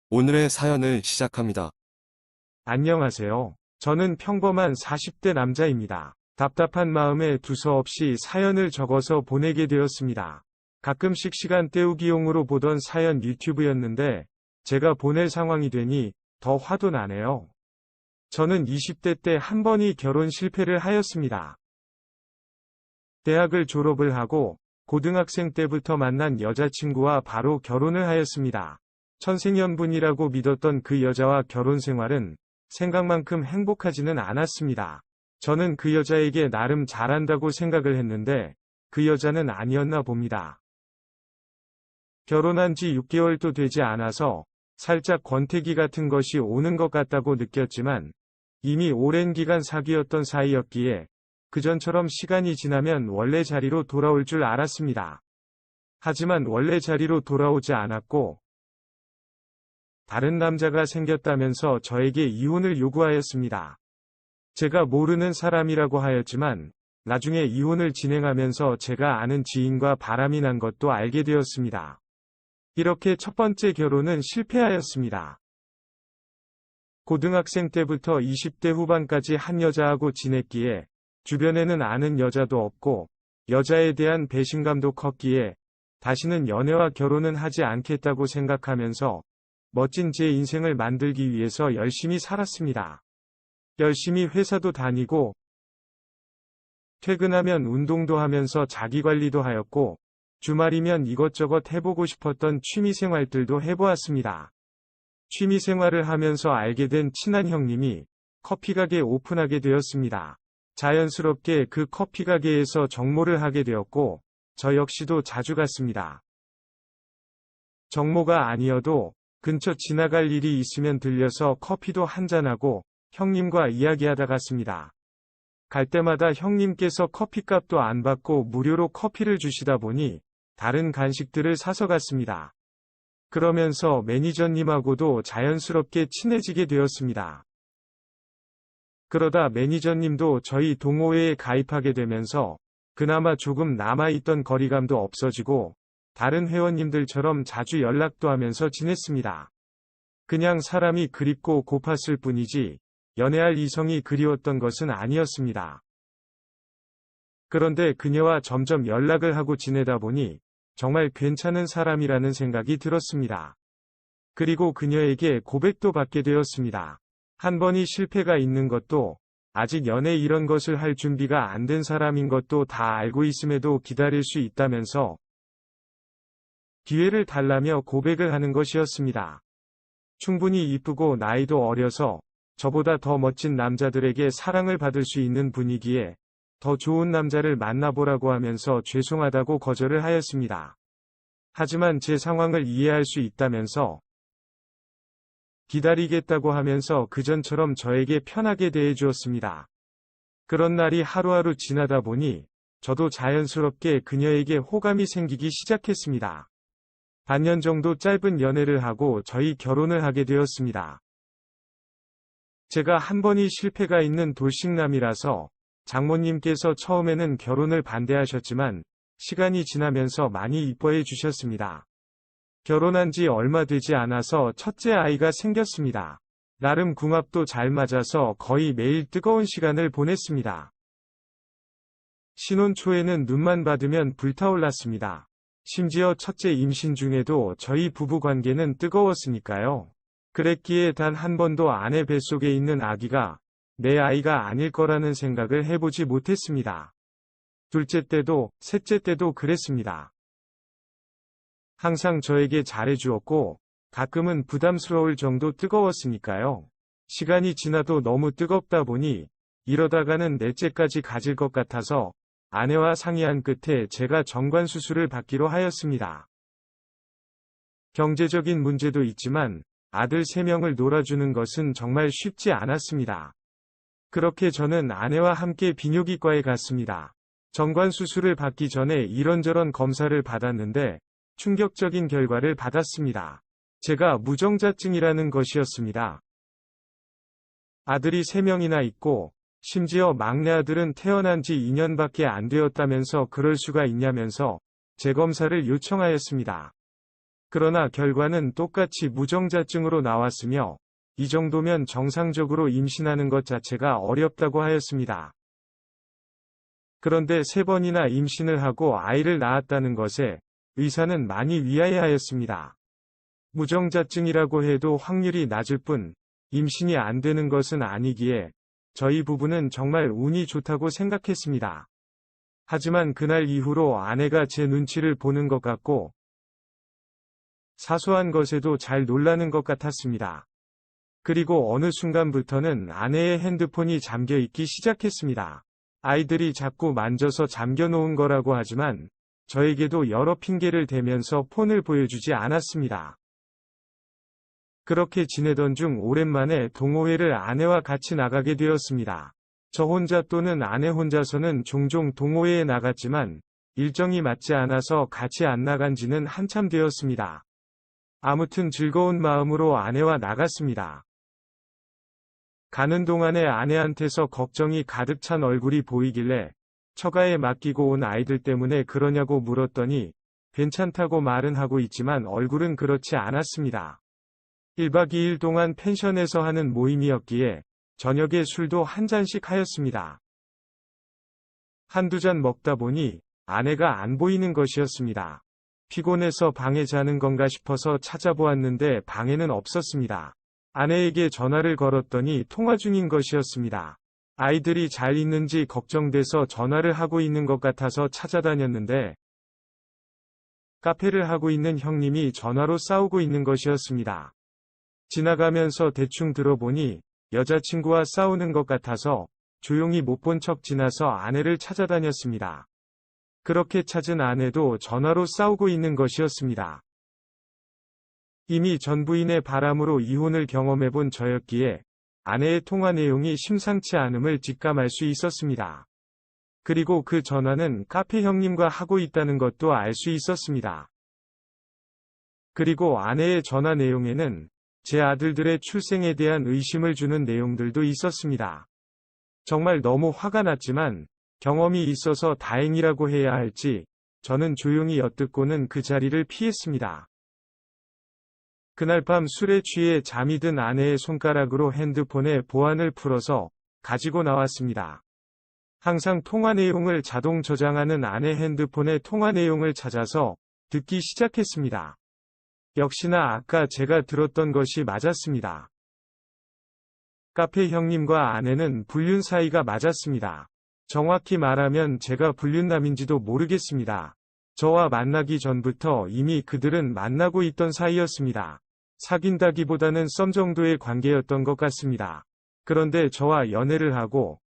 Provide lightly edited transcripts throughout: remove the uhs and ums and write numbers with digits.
오늘의 사연을 시작합니다. 안녕하세요. 저는 평범한 40대 남자입니다. 답답한 마음에 두서없이 사연을 적어서 보내게 되었습니다. 가끔씩 시간 때우기용으로 보던 사연 유튜브였는데 제가 보낼 상황이 되니 더 화도 나네요. 저는 20대 때 한 번이 결혼 실패를 하였습니다. 대학을 졸업을 하고 고등학생 때부터 만난 여자친구와 바로 결혼을 하였습니다. 천생연분이라고 믿었던 그 여자와 결혼 생활은 생각만큼 행복하지는 않았습니다. 저는 그 여자에게 나름 잘한다고 생각을 했는데 그 여자는 아니었나 봅니다. 결혼한 지 6개월도 되지 않아서 살짝 권태기 같은 것이 오는 것 같다고 느꼈지만 이미 오랜 기간 사귀었던 사이였기에 그전처럼 시간이 지나면 원래 자리로 돌아올 줄 알았습니다. 하지만 원래 자리로 돌아오지 않았고 다른 남자가 생겼다면서 저에게 이혼을 요구하였습니다. 제가 모르는 사람이라고 하였지만 나중에 이혼을 진행하면서 제가 아는 지인과 바람이 난 것도 알게 되었습니다. 이렇게 첫 번째 결혼은 실패하였습니다. 고등학생 때부터 20대 후반까지 한 여자하고 지냈기에 주변에는 아는 여자도 없고 여자에 대한 배신감도 컸기에 다시는 연애와 결혼은 하지 않겠다고 생각하면서 멋진 제 인생을 만들기 위해서 열심히 살았습니다. 열심히 회사도 다니고 퇴근하면 운동도 하면서 자기관리도 하였고 주말이면 이것저것 해보고 싶었던 취미생활들도 해보았습니다. 취미생활을 하면서 알게 된 친한 형님이 커피가게 오픈하게 되었습니다. 자연스럽게 그 커피가게에서 정모를 하게 되었고 저 역시도 자주 갔습니다. 정모가 아니어도 근처 지나갈 일이 있으면 들려서 커피도 한잔하고 형님과 이야기하다 갔습니다. 갈 때마다 형님께서 커피값도 안 받고 무료로 커피를 주시다 보니 다른 간식들을 사서 갔습니다. 그러면서 매니저님하고도 자연스럽게 친해지게 되었습니다. 그러다 매니저님도 저희 동호회에 가입하게 되면서 그나마 조금 남아있던 거리감도 없어지고 다른 회원님들처럼 자주 연락도 하면서 지냈습니다. 그냥 사람이 그립고 고팠을 뿐이지 연애할 이성이 그리웠던 것은 아니었습니다. 그런데 그녀와 점점 연락을 하고 지내다 보니 정말 괜찮은 사람이라는 생각이 들었습니다. 그리고 그녀에게 고백도 받게 되었습니다. 한 번이 실패가 있는 것도 아직 연애 이런 것을 할 준비가 안 된 사람인 것도 다 알고 있음에도 기다릴 수 있다면서 기회를 달라며 고백을 하는 것이었습니다. 충분히 이쁘고 나이도 어려서 저보다 더 멋진 남자들에게 사랑을 받을 수 있는 분이기에 더 좋은 남자를 만나보라고 하면서 죄송하다고 거절을 하였습니다. 하지만 제 상황을 이해할 수 있다면서 기다리겠다고 하면서 그전처럼 저에게 편하게 대해주었습니다. 그런 날이 하루하루 지나다 보니 저도 자연스럽게 그녀에게 호감이 생기기 시작했습니다. 반년 정도 짧은 연애를 하고 저희 결혼을 하게 되었습니다. 제가 한 번이 실패가 있는 돌싱남이라서 장모님께서 처음에는 결혼을 반대하셨지만 시간이 지나면서 많이 이뻐해 주셨습니다. 결혼한 지 얼마 되지 않아서 첫째 아이가 생겼습니다. 나름 궁합도 잘 맞아서 거의 매일 뜨거운 시간을 보냈습니다. 신혼 초에는 눈만 받으면 불타올랐습니다. 심지어 첫째 임신 중에도 저희 부부 관계는 뜨거웠으니까요. 그랬기에 단 한 번도 아내 뱃속에 있는 아기가 내 아이가 아닐 거라는 생각을 해보지 못했습니다. 둘째 때도 셋째 때도 그랬습니다. 항상 저에게 잘해주었고 가끔은 부담스러울 정도 뜨거웠으니까요. 시간이 지나도 너무 뜨겁다 보니 이러다가는 넷째까지 가질 것 같아서 아내와 상의한 끝에 제가 정관 수술을 받기로 하였습니다. 경제적인 문제도 있지만 아들 3명을 놀아주는 것은 정말 쉽지 않았습니다. 그렇게 저는 아내와 함께 비뇨기과에 갔습니다. 정관 수술을 받기 전에 이런저런 검사를 받았는데 충격적인 결과를 받았습니다. 제가 무정자증이라는 것이었습니다. 아들이 3명이나 있고 심지어 막내 아들은 태어난 지 2년밖에 안 되었다면서 그럴 수가 있냐면서 재검사를 요청하였습니다. 그러나 결과는 똑같이 무정자증으로 나왔으며 이 정도면 정상적으로 임신하는 것 자체가 어렵다고 하였습니다. 그런데 3번이나 임신을 하고 아이를 낳았다는 것에 의사는 많이 위아해하였습니다. 무정자증이라고 해도 확률이 낮을 뿐 임신이 안 되는 것은 아니기에 저희 부부는 정말 운이 좋다고 생각했습니다. 하지만 그날 이후로 아내가 제 눈치를 보는 것 같고 사소한 것에도 잘 놀라는 것 같았습니다. 그리고 어느 순간부터는 아내의 핸드폰이 잠겨 있기 시작했습니다. 아이들이 자꾸 만져서 잠겨 놓은 거라고 하지만 저에게도 여러 핑계를 대면서 폰을 보여주지 않았습니다. 그렇게 지내던 중 오랜만에 동호회를 아내와 같이 나가게 되었습니다. 저 혼자 또는 아내 혼자서는 종종 동호회에 나갔지만 일정이 맞지 않아서 같이 안 나간 지는 한참 되었습니다. 아무튼 즐거운 마음으로 아내와 나갔습니다. 가는 동안에 아내한테서 걱정이 가득 찬 얼굴이 보이길래 처가에 맡기고 온 아이들 때문에 그러냐고 물었더니 괜찮다고 말은 하고 있지만 얼굴은 그렇지 않았습니다. 1박 2일 동안 펜션에서 하는 모임이었기에 저녁에 술도 한 잔씩 하였습니다. 한두 잔 먹다 보니 아내가 안 보이는 것이었습니다. 피곤해서 방에 자는 건가 싶어서 찾아보았는데 방에는 없었습니다. 아내에게 전화를 걸었더니 통화 중인 것이었습니다. 아이들이 잘 있는지 걱정돼서 전화를 하고 있는 것 같아서 찾아다녔는데 카페를 하고 있는 형님이 전화로 싸우고 있는 것이었습니다. 지나가면서 대충 들어보니 여자친구와 싸우는 것 같아서 조용히 못 본 척 지나서 아내를 찾아다녔습니다. 그렇게 찾은 아내도 전화로 싸우고 있는 것이었습니다. 이미 전 부인의 바람으로 이혼을 경험해본 저였기에 아내의 통화 내용이 심상치 않음을 직감할 수 있었습니다. 그리고 그 전화는 카페 형님과 하고 있다는 것도 알 수 있었습니다. 그리고 아내의 전화 내용에는 제 아들들의 출생에 대한 의심을 주는 내용들도 있었습니다. 정말 너무 화가 났지만 경험이 있어서 다행이라고 해야 할지 저는 조용히 엿듣고는 그 자리를 피했습니다. 그날 밤 술에 취해 잠이 든 아내의 손가락으로 핸드폰에 보안을 풀어서 가지고 나왔습니다. 항상 통화 내용을 자동 저장하는 아내 핸드폰의 통화 내용을 찾아서 듣기 시작했습니다. 역시나 아까 제가 들었던 것이 맞았습니다. 카페 형님과 아내는 불륜 사이가 맞았습니다. 정확히 말하면 제가 불륜남인지도 모르겠습니다. 저와 만나기 전부터 이미 그들은 만나고 있던 사이였습니다. 사귄다기보다는 썸 정도의 관계였던 것 같습니다. 그런데 저와 연애를 하고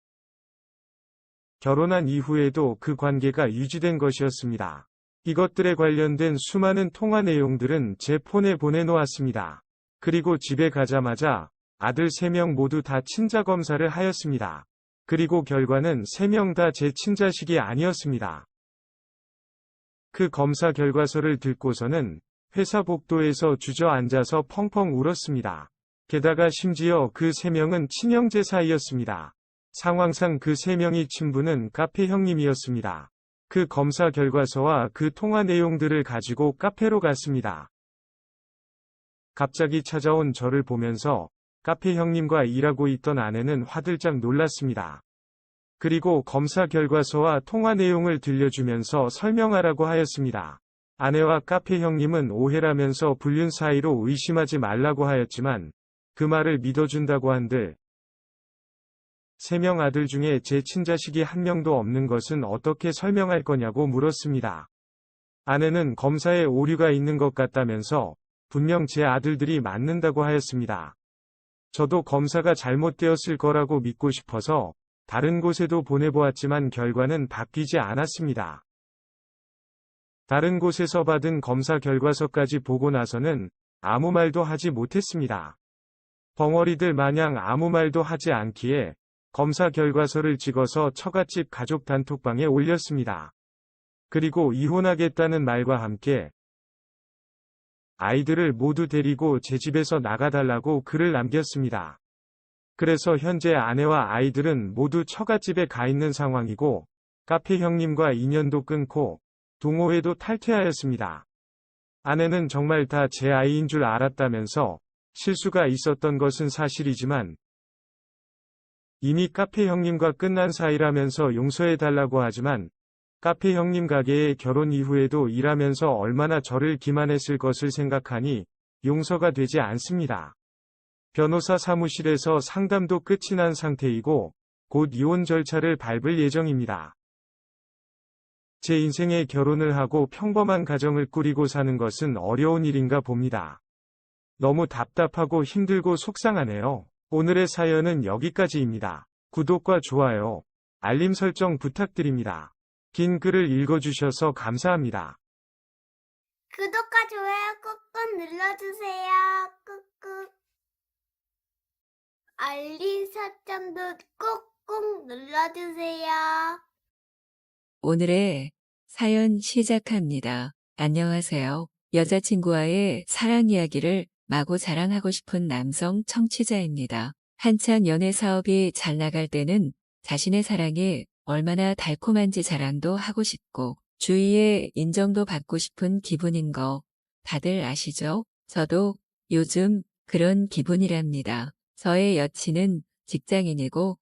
결혼한 이후에도 그 관계가 유지된 것이었습니다. 이것들에 관련된 수많은 통화 내용들은 제 폰에 보내놓았습니다. 그리고 집에 가자마자 아들 3명 모두 다 친자 검사를 하였습니다. 그리고 결과는 3명 다 제 친자식이 아니었습니다. 그 검사 결과서를 듣고서는 회사 복도에서 주저앉아서 펑펑 울었습니다. 게다가 심지어 그 3명은 친형제 사이였습니다. 상황상 그 3명이 친부는 카페 형님이었습니다. 그 검사 결과서와 그 통화 내용들을 가지고 카페로 갔습니다. 갑자기 찾아온 저를 보면서 카페 형님과 일하고 있던 아내는 화들짝 놀랐습니다. 그리고 검사 결과서와 통화 내용을 들려주면서 설명하라고 하였습니다. 아내와 카페 형님은 오해라면서 불륜 사이로 의심하지 말라고 하였지만 그 말을 믿어준다고 한들 3명 아들 중에 제 친자식이 한 명도 없는 것은 어떻게 설명할 거냐고 물었습니다. 아내는 검사에 오류가 있는 것 같다면서 분명 제 아들들이 맞는다고 하였습니다. 저도 검사가 잘못되었을 거라고 믿고 싶어서 다른 곳에도 보내보았지만 결과는 바뀌지 않았습니다. 다른 곳에서 받은 검사 결과서까지 보고 나서는 아무 말도 하지 못했습니다. 벙어리들 마냥 아무 말도 하지 않기에 검사 결과서를 찍어서 처갓집 가족 단톡방에 올렸습니다. 그리고 이혼하겠다는 말과 함께 아이들을 모두 데리고 제 집에서 나가달라고 글을 남겼습니다. 그래서 현재 아내와 아이들은 모두 처갓집에 가 있는 상황이고 카페 형님과 인연도 끊고 동호회도 탈퇴하였습니다. 아내는 정말 다 제 아이인 줄 알았다면서 실수가 있었던 것은 사실이지만 이미 카페 형님과 끝난 사이라면서 용서해달라고 하지만 카페 형님 가게에 결혼 이후에도 일하면서 얼마나 저를 기만했을 것을 생각하니 용서가 되지 않습니다. 변호사 사무실에서 상담도 끝이 난 상태이고 곧 이혼 절차를 밟을 예정입니다. 제 인생에 결혼을 하고 평범한 가정을 꾸리고 사는 것은 어려운 일인가 봅니다. 너무 답답하고 힘들고 속상하네요. 오늘의 사연은 여기까지입니다. 구독과 좋아요, 알림 설정 부탁드립니다. 긴 글을 읽어주셔서 감사합니다. 구독과 좋아요 꾹꾹 눌러주세요. 꾹꾹. 알림 설정도 꾹꾹 눌러주세요. 오늘의 사연 시작합니다. 안녕하세요. 여자친구와의 사랑 이야기를 마구 자랑하고 싶은 남성 청취자입니다. 한창 연애 사업이 잘 나갈 때는 자신의 사랑이 얼마나 달콤한지 자랑도 하고 싶고 주위에 인정도 받고 싶은 기분인 거 다들 아시죠? 저도 요즘 그런 기분이랍니다. 저의 여친은 직장인이고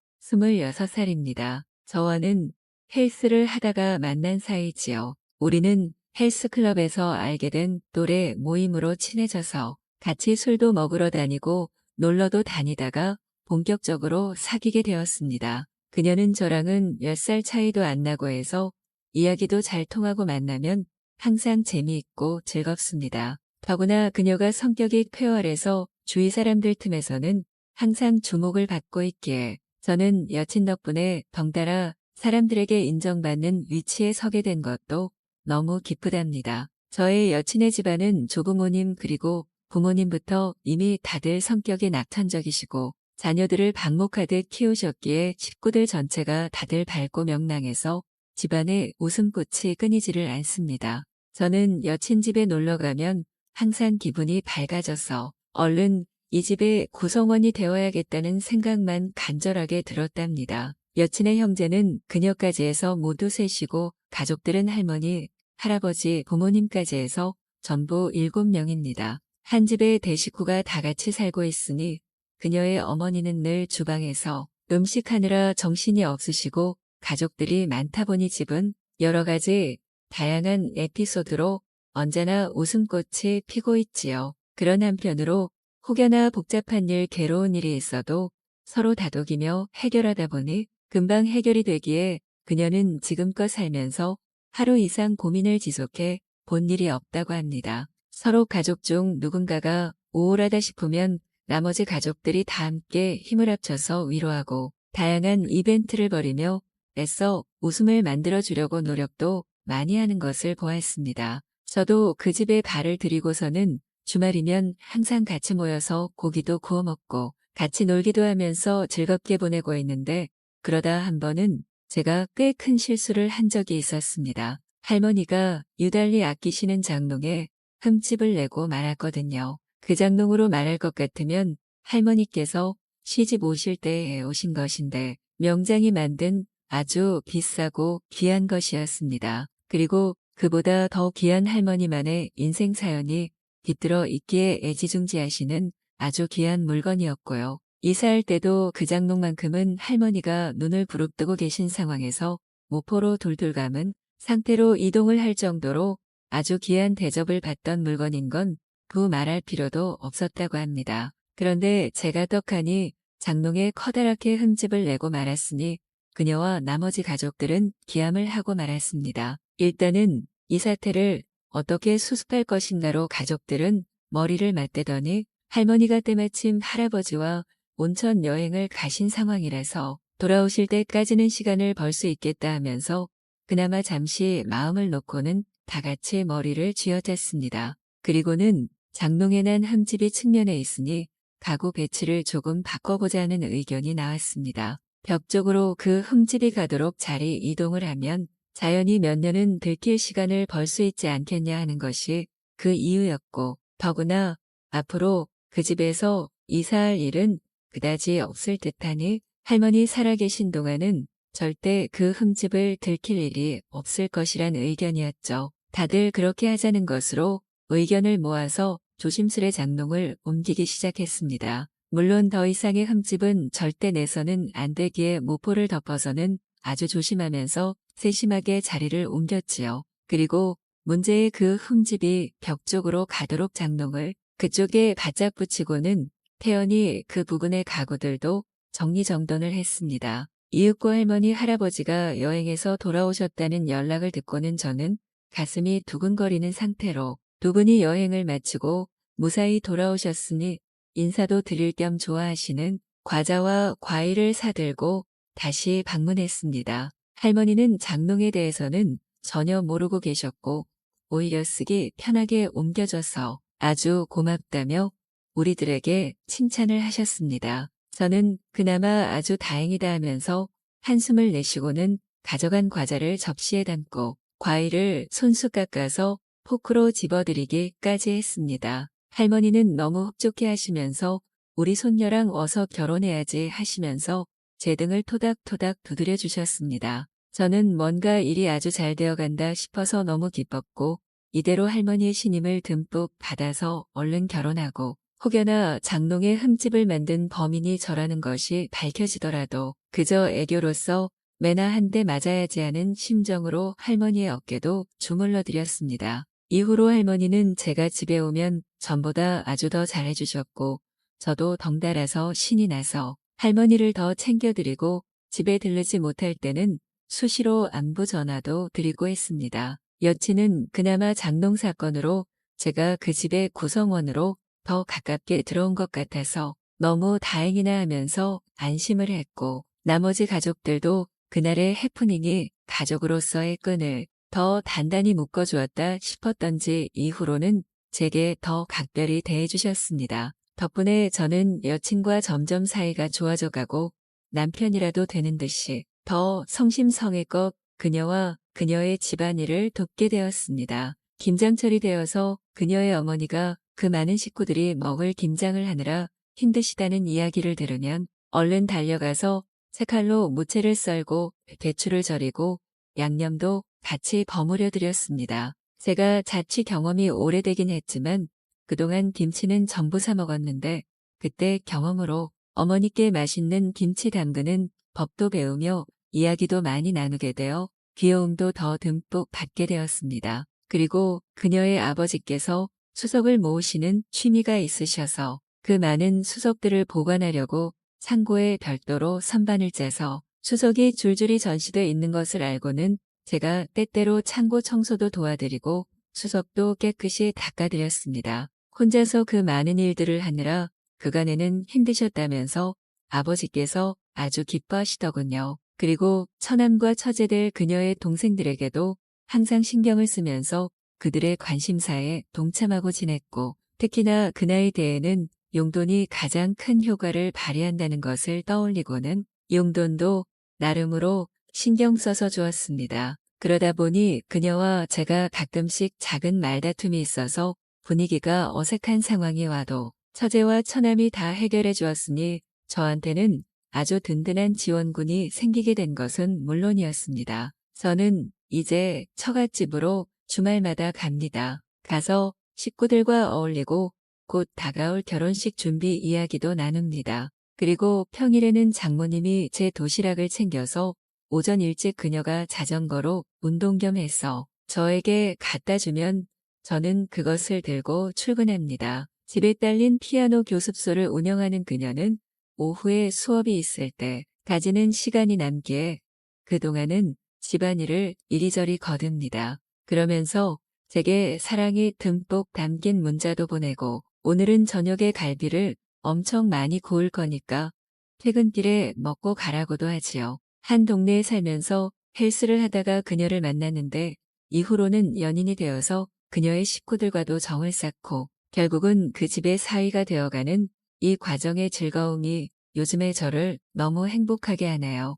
26살입니다. 저와는 헬스를 하다가 만난 사이지요. 우리는 헬스클럽에서 알게 된 또래 모임으로 친해져서 같이 술도 먹으러 다니고 놀러도 다니다가 본격적으로 사귀게 되었습니다. 그녀는 저랑은 몇 살 차이도 안 나고 해서 이야기도 잘 통하고 만나면 항상 재미있고 즐겁습니다. 더구나 그녀가 성격이 쾌활해서 주위 사람들 틈에서는 항상 주목을 받고 있기에 저는 여친 덕분에 덩달아 사람들에게 인정받는 위치에 서게 된 것도 너무 기쁘답니다. 저의 여친의 집안은 조부모님 그리고 부모님부터 이미 다들 성격이 낙천적이시고 자녀들을 방목하듯 키우셨기에 식구들 전체가 다들 밝고 명랑해서 집안에 웃음꽃이 끊이지를 않습니다. 저는 여친 집에 놀러 가면 항상 기분이 밝아져서 얼른 이 집의 구성원이 되어야겠다는 생각만 간절하게 들었답니다. 여친의 형제는 그녀까지 해서 모두 셋이고 가족들은 할머니, 할아버지, 부모님까지 해서 전부 7명입니다. 한 집에 대식구가 다 같이 살고 있으니 그녀의 어머니는 늘 주방에서 음식하느라 정신이 없으시고 가족들이 많다 보니 집은 여러 가지 다양한 에피소드로 언제나 웃음꽃이 피고 있지요. 그런 한편으로 혹여나 복잡한 일, 괴로운 일이 있어도 서로 다독이며 해결하다 보니 금방 해결이 되기에 그녀는 지금껏 살면서 하루 이상 고민을 지속해 본 일이 없다고 합니다. 서로 가족 중 누군가가 우울하다 싶으면 나머지 가족들이 다 함께 힘을 합쳐서 위로하고 다양한 이벤트를 벌이며 애써 웃음을 만들어주려고 노력도 많이 하는 것을 보았습니다. 저도 그 집에 발을 들이고서는 주말이면 항상 같이 모여서 고기도 구워 먹고 같이 놀기도 하면서 즐겁게 보내고 있는데 그러다 한 번은 제가 꽤 큰 실수를 한 적이 있었습니다. 할머니가 유달리 아끼시는 장롱에 흠집을 내고 말았거든요. 그 장롱으로 말할 것 같으면 할머니께서 시집 오실 때에 오신 것인데 명장이 만든 아주 비싸고 귀한 것이었습니다. 그리고 그보다 더 귀한 할머니만의 인생 사연이 깃들어 있기에 애지중지하시는 아주 귀한 물건이었고요. 이사할 때도 그 장롱만큼은 할머니가 눈을 부릅뜨고 계신 상황에서 모포로 돌돌 감은 상태로 이동을 할 정도로 아주 귀한 대접을 받던 물건인 건 두 말할 필요도 없었다고 합니다. 그런데 제가 떡하니 장롱에 커다랗게 흠집을 내고 말았으니 그녀와 나머지 가족들은 기함을 하고 말았습니다. 일단은 이 사태를 어떻게 수습할 것인가로 가족들은 머리를 맞대더니 할머니가 때마침 할아버지와 온천 여행을 가신 상황이라서 돌아오실 때까지는 시간을 벌 수 있겠다 하면서 그나마 잠시 마음을 놓고는 다 같이 머리를 쥐어짰습니다. 그리고는 장롱에 난 흠집이 측면에 있으니 가구 배치를 조금 바꿔보자는 의견이 나왔습니다. 벽 쪽으로 그 흠집이 가도록 자리 이동을 하면 자연히 몇 년은 들킬 시간을 벌 수 있지 않겠냐 하는 것이 그 이유였고 더구나 앞으로 그 집에서 이사할 일은 그다지 없을 듯하니 할머니 살아계신 동안은 절대 그 흠집을 들킬 일이 없을 것이란 의견이었죠. 다들 그렇게 하자는 것으로 의견을 모아서 조심스레 장롱을 옮기기 시작했습니다. 물론 더 이상의 흠집은 절대 내서는 안 되기에 모포를 덮어서는 아주 조심하면서 세심하게 자리를 옮겼지요. 그리고 문제의 그 흠집이 벽 쪽으로 가도록 장롱을 그쪽에 바짝 붙이고는 태연히 그 부근의 가구들도 정리정돈을 했습니다. 이윽고 할머니 할아버지가 여행에서 돌아오셨다는 연락을 듣고는 저는 가슴이 두근거리는 상태로 두 분이 여행을 마치고 무사히 돌아오셨으니 인사도 드릴 겸 좋아하시는 과자와 과일을 사들고 다시 방문했습니다. 할머니는 장롱에 대해서는 전혀 모르고 계셨고 오히려 쓰기 편하게 옮겨줘서 아주 고맙다며 우리들에게 칭찬을 하셨습니다. 저는 그나마 아주 다행이다 하면서 한숨을 내쉬고는 가져간 과자를 접시에 담고 과일을 손수 깎아서 포크로 집어드리기까지 했습니다. 할머니는 너무 흡족해 하시면서 우리 손녀랑 어서 결혼해야지 하시면서 제 등을 토닥토닥 두드려 주셨습니다. 저는 뭔가 일이 아주 잘 되어간다 싶어서 너무 기뻤고 이대로 할머니의 신임을 듬뿍 받아서 얼른 결혼하고 혹여나 장롱에 흠집을 만든 범인이 저라는 것이 밝혀지더라도 그저 애교로서 매나 한 대 맞아야지 하는 심정으로 할머니의 어깨도 주물러 드렸습니다. 이후로 할머니는 제가 집에 오면 전보다 아주 더 잘해주셨고 저도 덩달아서 신이 나서 할머니를 더 챙겨드리고 집에 들르지 못할 때는 수시로 안부 전화도 드리고 했습니다. 여친은 그나마 장롱 사건으로 제가 그 집의 구성원으로 더 가깝게 들어온 것 같아서 너무 다행이나 하면서 안심을 했고 나머지 가족들도 그날의 해프닝이 가족으로서의 끈을 더 단단히 묶어주었다 싶었던지 이후로는 제게 더 각별히 대해주셨습니다. 덕분에 저는 여친과 점점 사이가 좋아져가고 남편이라도 되는 듯이 더 성심성의껏 그녀와 그녀의 집안일을 돕게 되었습니다. 김장철이 되어서 그녀의 어머니가 그 많은 식구들이 먹을 김장을 하느라 힘드시다는 이야기를 들으면 얼른 달려가서 새칼로 무채를 썰고 배추를 절이고 양념도 같이 버무려 드렸습니다. 제가 자취 경험이 오래되긴 했지만 그동안 김치는 전부 사 먹었는데 그때 경험으로 어머니께 맛있는 김치 담그는 법도 배우며 이야기도 많이 나누게 되어 귀여움도 더 듬뿍 받게 되었습니다. 그리고 그녀의 아버지께서 수석을 모으시는 취미가 있으셔서 그 많은 수석들을 보관하려고 창고에 별도로 선반을 짜서 수석이 줄줄이 전시돼 있는 것을 알고는 제가 때때로 창고 청소도 도와드리고 수석도 깨끗이 닦아드렸습니다. 혼자서 그 많은 일들을 하느라 그간에는 힘드셨다면서 아버지께서 아주 기뻐하시더군요. 그리고 처남과 처제될 그녀의 동생들에게도 항상 신경을 쓰면서 그들의 관심사에 동참하고 지냈고 특히나 그 나이대에는 용돈이 가장 큰 효과를 발휘한다는 것을 떠올리고는 용돈도 나름으로 신경 써서 주었습니다. 그러다 보니 그녀와 제가 가끔씩 작은 말다툼이 있어서 분위기가 어색한 상황이 와도 처제와 처남이 다 해결해 주었으니 저한테는 아주 든든한 지원군이 생기게 된 것은 물론이었습니다. 저는 이제 처갓집으로 주말마다 갑니다. 가서 식구들과 어울리고 곧 다가올 결혼식 준비 이야기도 나눕니다. 그리고 평일에는 장모님이 제 도시락을 챙겨서 오전 일찍 그녀가 자전거로 운동 겸 해서 저에게 갖다 주면 저는 그것을 들고 출근합니다. 집에 딸린 피아노 교습소를 운영하는 그녀는 오후에 수업이 있을 때 가지는 시간이 남기에 그동안은 집안일을 이리저리 거듭니다. 그러면서 제게 사랑이 듬뿍 담긴 문자도 보내고 오늘은 저녁에 갈비를 엄청 많이 구울 거니까 퇴근길에 먹고 가라고도 하지요. 한 동네에 살면서 헬스를 하다가 그녀를 만났는데 이후로는 연인이 되어서 그녀의 식구들과도 정을 쌓고 결국은 그 집의 사위가 되어가는 이 과정의 즐거움이 요즘의 저를 너무 행복하게 하네요.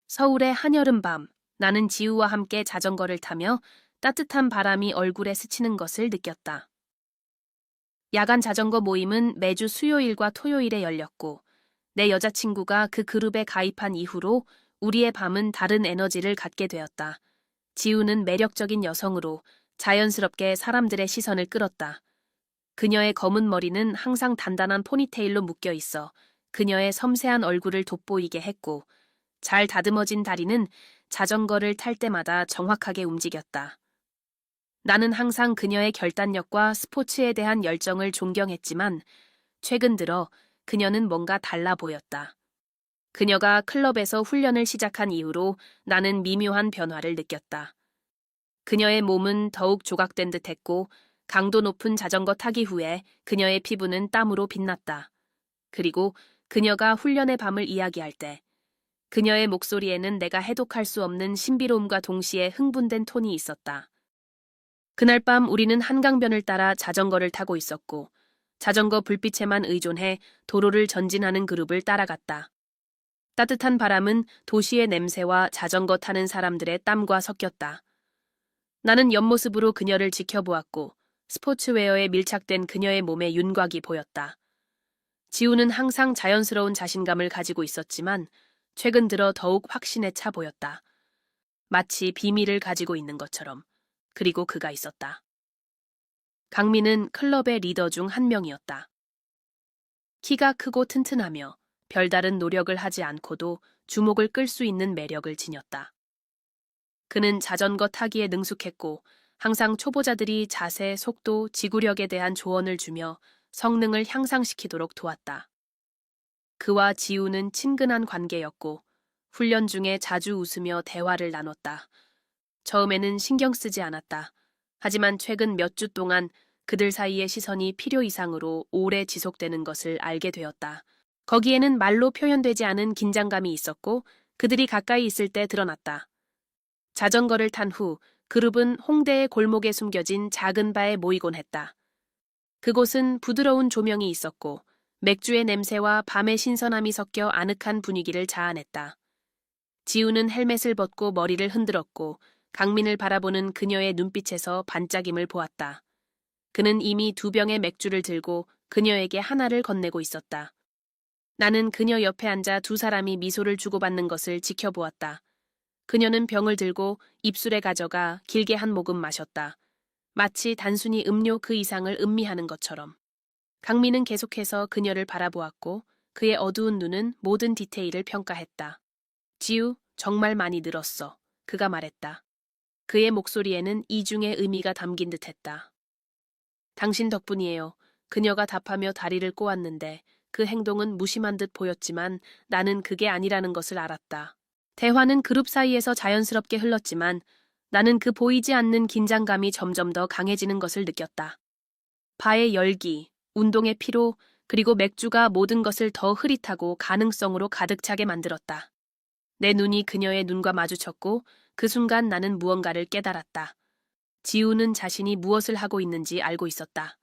서울의 한여름밤, 나는 지우와 함께 자전거를 타며 따뜻한 바람이 얼굴에 스치는 것을 느꼈다. 야간 자전거 모임은 매주 수요일과 토요일에 열렸고 내 여자친구가 그 그룹에 가입한 이후로 우리의 밤은 다른 에너지를 갖게 되었다. 지우는 매력적인 여성으로 자연스럽게 사람들의 시선을 끌었다. 그녀의 검은 머리는 항상 단단한 포니테일로 묶여 있어 그녀의 섬세한 얼굴을 돋보이게 했고, 잘 다듬어진 다리는 자전거를 탈 때마다 정확하게 움직였다. 나는 항상 그녀의 결단력과 스포츠에 대한 열정을 존경했지만 최근 들어 그녀는 뭔가 달라 보였다. 그녀가 클럽에서 훈련을 시작한 이후로 나는 미묘한 변화를 느꼈다. 그녀의 몸은 더욱 조각된 듯했고 강도 높은 자전거 타기 후에 그녀의 피부는 땀으로 빛났다. 그리고 그녀가 훈련의 밤을 이야기할 때 그녀의 목소리에는 내가 해독할 수 없는 신비로움과 동시에 흥분된 톤이 있었다. 그날 밤 우리는 한강변을 따라 자전거를 타고 있었고 자전거 불빛에만 의존해 도로를 전진하는 그룹을 따라갔다. 따뜻한 바람은 도시의 냄새와 자전거 타는 사람들의 땀과 섞였다. 나는 옆모습으로 그녀를 지켜보았고 스포츠웨어에 밀착된 그녀의 몸에 윤곽이 보였다. 지우는 항상 자연스러운 자신감을 가지고 있었지만 최근 들어 더욱 확신에 차 보였다. 마치 비밀을 가지고 있는 것처럼. 그리고 그가 있었다. 강민은 클럽의 리더 중 한 명이었다. 키가 크고 튼튼하며 별다른 노력을 하지 않고도 주목을 끌 수 있는 매력을 지녔다. 그는 자전거 타기에 능숙했고 항상 초보자들이 자세, 속도, 지구력에 대한 조언을 주며 성능을 향상시키도록 도왔다. 그와 지우는 친근한 관계였고 훈련 중에 자주 웃으며 대화를 나눴다. 처음에는 신경 쓰지 않았다. 하지만 최근 몇 주 동안 그들 사이의 시선이 필요 이상으로 오래 지속되는 것을 알게 되었다. 거기에는 말로 표현되지 않은 긴장감이 있었고 그들이 가까이 있을 때 드러났다. 자전거를 탄 후 그룹은 홍대의 골목에 숨겨진 작은 바에 모이곤 했다. 그곳은 부드러운 조명이 있었고 맥주의 냄새와 밤의 신선함이 섞여 아늑한 분위기를 자아냈다. 지우는 헬멧을 벗고 머리를 흔들었고 강민을 바라보는 그녀의 눈빛에서 반짝임을 보았다. 그는 이미 2병의 맥주를 들고 그녀에게 하나를 건네고 있었다. 나는 그녀 옆에 앉아 두 사람이 미소를 주고받는 것을 지켜보았다. 그녀는 병을 들고 입술에 가져가 길게 한 모금 마셨다. 마치 단순히 음료 그 이상을 음미하는 것처럼. 강민은 계속해서 그녀를 바라보았고 그의 어두운 눈은 모든 디테일을 평가했다. 지우, 정말 많이 늘었어. 그가 말했다. 그의 목소리에는 이중의 의미가 담긴 듯했다. 당신 덕분이에요. 그녀가 답하며 다리를 꼬았는데 그 행동은 무심한 듯 보였지만 나는 그게 아니라는 것을 알았다. 대화는 그룹 사이에서 자연스럽게 흘렀지만 나는 그 보이지 않는 긴장감이 점점 더 강해지는 것을 느꼈다. 바의 열기, 운동의 피로, 그리고 맥주가 모든 것을 더 흐릿하고 가능성으로 가득 차게 만들었다. 내 눈이 그녀의 눈과 마주쳤고 그 순간 나는 무언가를 깨달았다. 지우는 자신이 무엇을 하고 있는지 알고 있었다.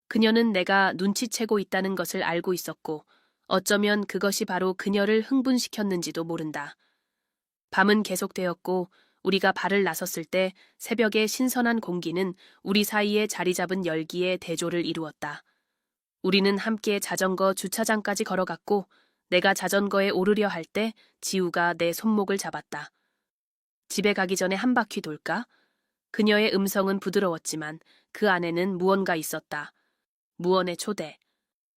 그녀는 내가 눈치채고 있다는 것을 알고 있었고 어쩌면 그것이 바로 그녀를 흥분시켰는지도 모른다. 밤은 계속되었고 우리가 발을 나섰을 때 새벽의 신선한 공기는 우리 사이에 자리 잡은 열기에 대조를 이루었다. 우리는 함께 자전거 주차장까지 걸어갔고 내가 자전거에 오르려 할 때 지우가 내 손목을 잡았다. 집에 가기 전에 한 바퀴 돌까? 그녀의 음성은 부드러웠지만 그 안에는 무언가 있었다. 무언의 초대.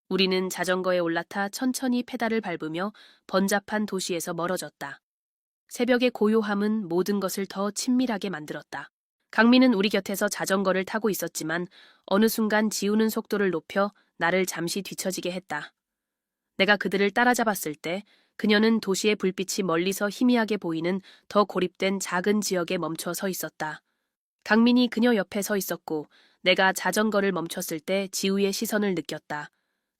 우리는 자전거에 올라타 천천히 페달을 밟으며 번잡한 도시에서 멀어졌다. 새벽의 고요함은 모든 것을 더 친밀하게 만들었다. 강민은 우리 곁에서 자전거를 타고 있었지만 어느 순간 지우는 속도를 높여 나를 잠시 뒤처지게 했다. 내가 그들을 따라잡았을 때 그녀는 도시의 불빛이 멀리서 희미하게 보이는 더 고립된 작은 지역에 멈춰 서 있었다. 강민이 그녀 옆에 서 있었고 내가 자전거를 멈췄을 때 지우의 시선을 느꼈다.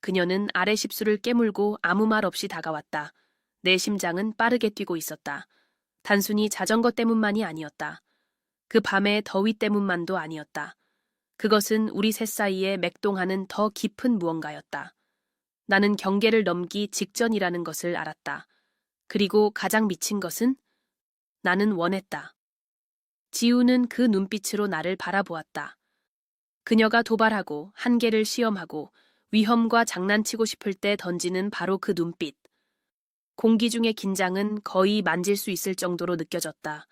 그녀는 아래 십수를 깨물고 아무 말 없이 다가왔다. 내 심장은 빠르게 뛰고 있었다. 단순히 자전거 때문만이 아니었다. 그 밤의 더위 때문만도 아니었다. 그것은 우리 셋 사이에 맥동하는 더 깊은 무언가였다. 나는 경계를 넘기 직전이라는 것을 알았다. 그리고 가장 미친 것은 나는 원했다. 지우는 그 눈빛으로 나를 바라보았다. 그녀가 도발하고 한계를 시험하고 위험과 장난치고 싶을 때 던지는 바로 그 눈빛. 공기 중의 긴장은 거의 만질 수 있을 정도로 느껴졌다.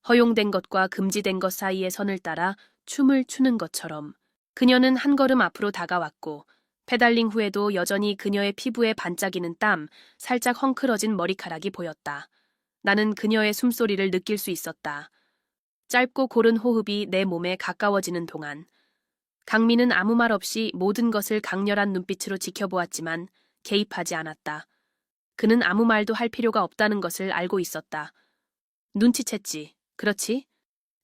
허용된 것과 금지된 것 사이의 선을 따라 춤을 추는 것처럼. 그녀는 한 걸음 앞으로 다가왔고 페달링 후에도 여전히 그녀의 피부에 반짝이는 땀, 살짝 헝클어진 머리카락이 보였다. 나는 그녀의 숨소리를 느낄 수 있었다. 짧고 고른 호흡이 내 몸에 가까워지는 동안. 강민은 아무 말 없이 모든 것을 강렬한 눈빛으로 지켜보았지만 개입하지 않았다. 그는 아무 말도 할 필요가 없다는 것을 알고 있었다. 눈치챘지. 그렇지?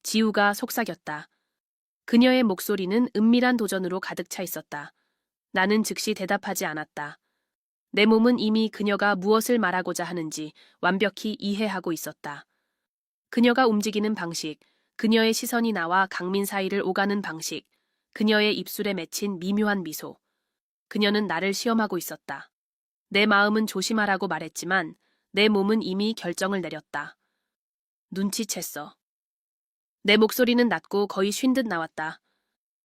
지우가 속삭였다. 그녀의 목소리는 은밀한 도전으로 가득 차 있었다. 나는 즉시 대답하지 않았다. 내 몸은 이미 그녀가 무엇을 말하고자 하는지 완벽히 이해하고 있었다. 그녀가 움직이는 방식, 그녀의 시선이 나와 강민 사이를 오가는 방식, 그녀의 입술에 맺힌 미묘한 미소. 그녀는 나를 시험하고 있었다. 내 마음은 조심하라고 말했지만 내 몸은 이미 결정을 내렸다. 눈치챘어. 내 목소리는 낮고 거의 쉰 듯 나왔다.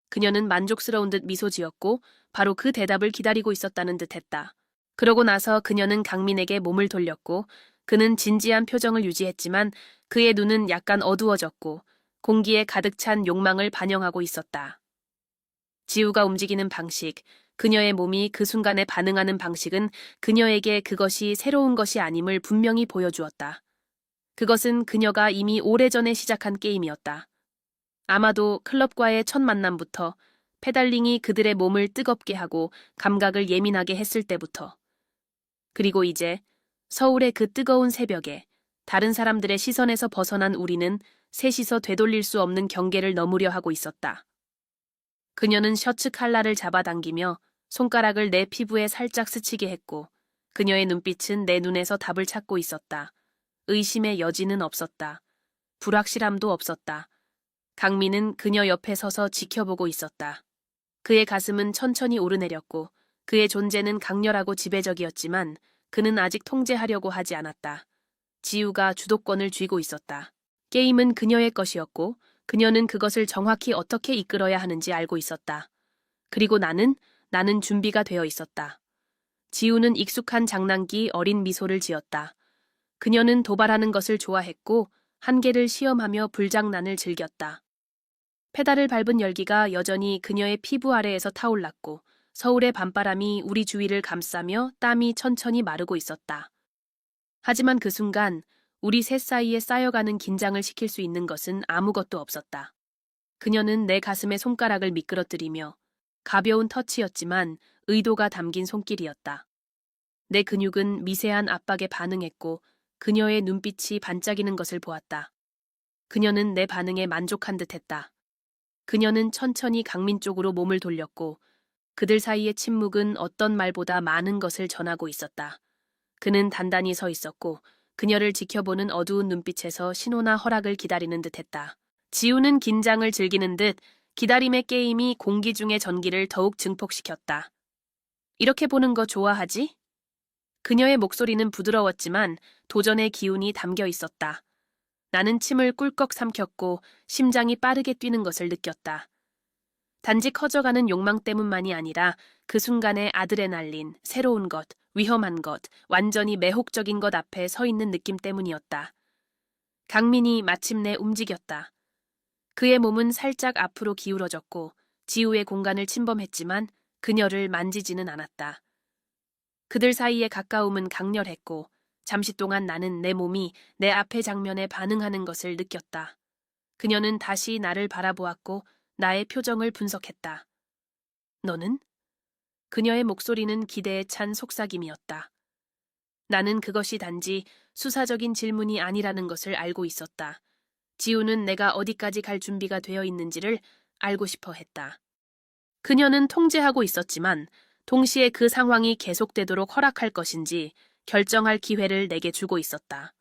그녀는 만족스러운 듯 미소 지었고 바로 그 대답을 기다리고 있었다는 듯 했다. 그러고 나서 그녀는 강민에게 몸을 돌렸고 그는 진지한 표정을 유지했지만 그의 눈은 약간 어두워졌고 공기에 가득 찬 욕망을 반영하고 있었다. 지우가 움직이는 방식, 그녀의 몸이 그 순간에 반응하는 방식은 그녀에게 그것이 새로운 것이 아님을 분명히 보여주었다. 그것은 그녀가 이미 오래전에 시작한 게임이었다. 아마도 클럽과의 첫 만남부터 페달링이 그들의 몸을 뜨겁게 하고 감각을 예민하게 했을 때부터. 그리고 이제 서울의 그 뜨거운 새벽에 다른 사람들의 시선에서 벗어난 우리는 셋이서 되돌릴 수 없는 경계를 넘으려 하고 있었다. 그녀는 셔츠 칼라를 잡아당기며 손가락을 내 피부에 살짝 스치게 했고 그녀의 눈빛은 내 눈에서 답을 찾고 있었다. 의심의 여지는 없었다. 불확실함도 없었다. 강민은 그녀 옆에 서서 지켜보고 있었다. 그의 가슴은 천천히 오르내렸고 그의 존재는 강렬하고 지배적이었지만 그는 아직 통제하려고 하지 않았다. 지우가 주도권을 쥐고 있었다. 게임은 그녀의 것이었고 그녀는 그것을 정확히 어떻게 이끌어야 하는지 알고 있었다. 그리고 나는 준비가 되어 있었다. 지우는 익숙한 장난기 어린 미소를 지었다. 그녀는 도발하는 것을 좋아했고 한계를 시험하며 불장난을 즐겼다. 페달을 밟은 열기가 여전히 그녀의 피부 아래에서 타올랐고 서울의 밤바람이 우리 주위를 감싸며 땀이 천천히 마르고 있었다. 하지만 그 순간 우리 셋 사이에 쌓여가는 긴장을 식힐 수 있는 것은 아무것도 없었다. 그녀는 내 가슴에 손가락을 미끄러뜨리며 가벼운 터치였지만 의도가 담긴 손길이었다. 내 근육은 미세한 압박에 반응했고 그녀의 눈빛이 반짝이는 것을 보았다. 그녀는 내 반응에 만족한 듯했다. 그녀는 천천히 강민 쪽으로 몸을 돌렸고 그들 사이의 침묵은 어떤 말보다 많은 것을 전하고 있었다. 그는 단단히 서 있었고 그녀를 지켜보는 어두운 눈빛에서 신호나 허락을 기다리는 듯했다. 지우는 긴장을 즐기는 듯 기다림의 게임이 공기 중의 전기를 더욱 증폭시켰다. 이렇게 보는 거 좋아하지? 그녀의 목소리는 부드러웠지만 도전의 기운이 담겨 있었다. 나는 침을 꿀꺽 삼켰고 심장이 빠르게 뛰는 것을 느꼈다. 단지 커져가는 욕망 때문만이 아니라 그 순간의 아드레날린, 새로운 것, 위험한 것, 완전히 매혹적인 것 앞에 서 있는 느낌 때문이었다. 강민이 마침내 움직였다. 그의 몸은 살짝 앞으로 기울어졌고 지우의 공간을 침범했지만 그녀를 만지지는 않았다. 그들 사이의 가까움은 강렬했고 잠시 동안 나는 내 몸이 내 앞의 장면에 반응하는 것을 느꼈다. 그녀는 다시 나를 바라보았고 나의 표정을 분석했다. 너는? 그녀의 목소리는 기대에 찬 속삭임이었다. 나는 그것이 단지 수사적인 질문이 아니라는 것을 알고 있었다. 지우는 내가 어디까지 갈 준비가 되어 있는지를 알고 싶어 했다. 그녀는 통제하고 있었지만 동시에 그 상황이 계속되도록 허락할 것인지 결정할 기회를 내게 주고 있었다.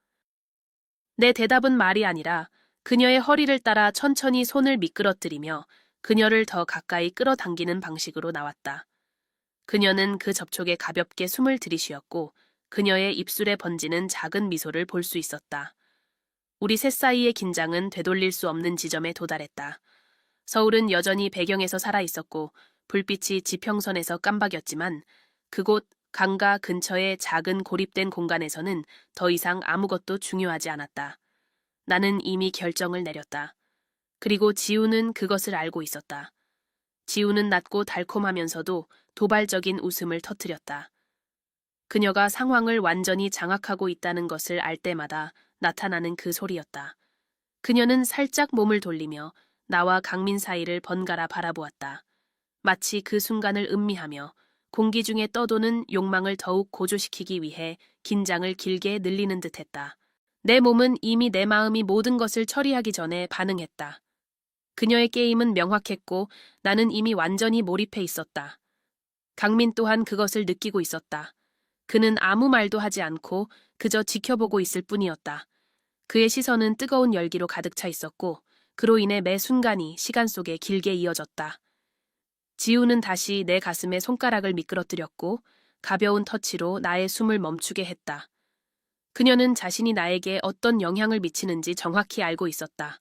내 대답은 말이 아니라 그녀의 허리를 따라 천천히 손을 미끄러뜨리며 그녀를 더 가까이 끌어당기는 방식으로 나왔다. 그녀는 그 접촉에 가볍게 숨을 들이쉬었고 그녀의 입술에 번지는 작은 미소를 볼 수 있었다. 우리 셋 사이의 긴장은 되돌릴 수 없는 지점에 도달했다. 서울은 여전히 배경에서 살아있었고 불빛이 지평선에서 깜박였지만 그곳 강가 근처의 작은 고립된 공간에서는 더 이상 아무것도 중요하지 않았다. 나는 이미 결정을 내렸다. 그리고 지우는 그것을 알고 있었다. 지우는 낮고 달콤하면서도 도발적인 웃음을 터뜨렸다. 그녀가 상황을 완전히 장악하고 있다는 것을 알 때마다 나타나는 그 소리였다. 그녀는 살짝 몸을 돌리며 나와 강민 사이를 번갈아 바라보았다. 마치 그 순간을 음미하며 공기 중에 떠도는 욕망을 더욱 고조시키기 위해 긴장을 길게 늘리는 듯했다. 내 몸은 이미 내 마음이 모든 것을 처리하기 전에 반응했다. 그녀의 게임은 명확했고 나는 이미 완전히 몰입해 있었다. 강민 또한 그것을 느끼고 있었다. 그는 아무 말도 하지 않고 그저 지켜보고 있을 뿐이었다. 그의 시선은 뜨거운 열기로 가득 차 있었고 그로 인해 매 순간이 시간 속에 길게 이어졌다. 지우는 다시 내 가슴에 손가락을 미끄러뜨렸고 가벼운 터치로 나의 숨을 멈추게 했다. 그녀는 자신이 나에게 어떤 영향을 미치는지 정확히 알고 있었다.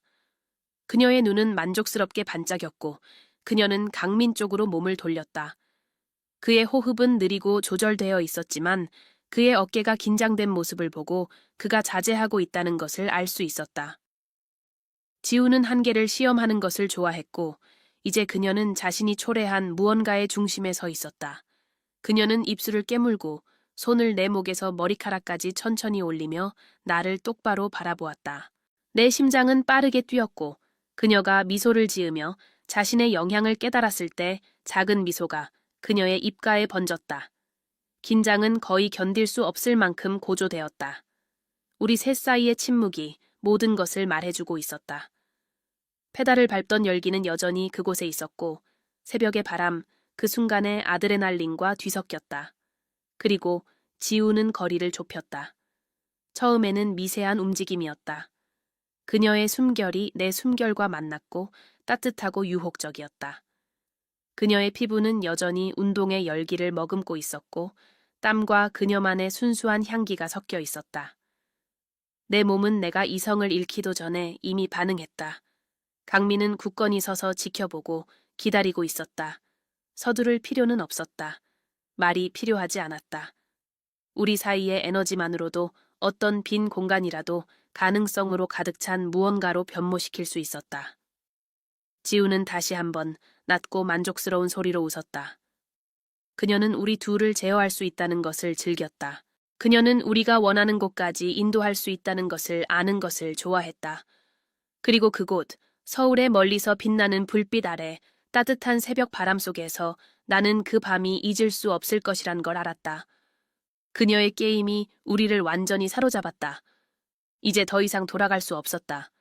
그녀의 눈은 만족스럽게 반짝였고 그녀는 강민 쪽으로 몸을 돌렸다. 그의 호흡은 느리고 조절되어 있었지만 그의 어깨가 긴장된 모습을 보고 그가 자제하고 있다는 것을 알 수 있었다. 지우는 한계를 시험하는 것을 좋아했고 이제 그녀는 자신이 초래한 무언가의 중심에 서 있었다. 그녀는 입술을 깨물고 손을 내 목에서 머리카락까지 천천히 올리며 나를 똑바로 바라보았다. 내 심장은 빠르게 뛰었고 그녀가 미소를 지으며 자신의 영향을 깨달았을 때 작은 미소가 그녀의 입가에 번졌다. 긴장은 거의 견딜 수 없을 만큼 고조되었다. 우리 셋 사이의 침묵이 모든 것을 말해주고 있었다. 페달을 밟던 열기는 여전히 그곳에 있었고 새벽의 바람, 그 순간의 아드레날린과 뒤섞였다. 그리고 지우는 거리를 좁혔다. 처음에는 미세한 움직임이었다. 그녀의 숨결이 내 숨결과 만났고 따뜻하고 유혹적이었다. 그녀의 피부는 여전히 운동의 열기를 머금고 있었고 땀과 그녀만의 순수한 향기가 섞여 있었다. 내 몸은 내가 이성을 잃기도 전에 이미 반응했다. 강민은 굳건히 서서 지켜보고 기다리고 있었다. 서두를 필요는 없었다. 말이 필요하지 않았다. 우리 사이의 에너지만으로도 어떤 빈 공간이라도 가능성으로 가득 찬 무언가로 변모시킬 수 있었다. 지우는 다시 한번 낮고 만족스러운 소리로 웃었다. 그녀는 우리 둘을 제어할 수 있다는 것을 즐겼다. 그녀는 우리가 원하는 곳까지 인도할 수 있다는 것을 아는 것을 좋아했다. 그리고 그곳, 서울의 멀리서 빛나는 불빛 아래 따뜻한 새벽 바람 속에서 나는 그 밤이 잊을 수 없을 것이란 걸 알았다. 그녀의 게임이 우리를 완전히 사로잡았다. 이제 더 이상 돌아갈 수 없었다.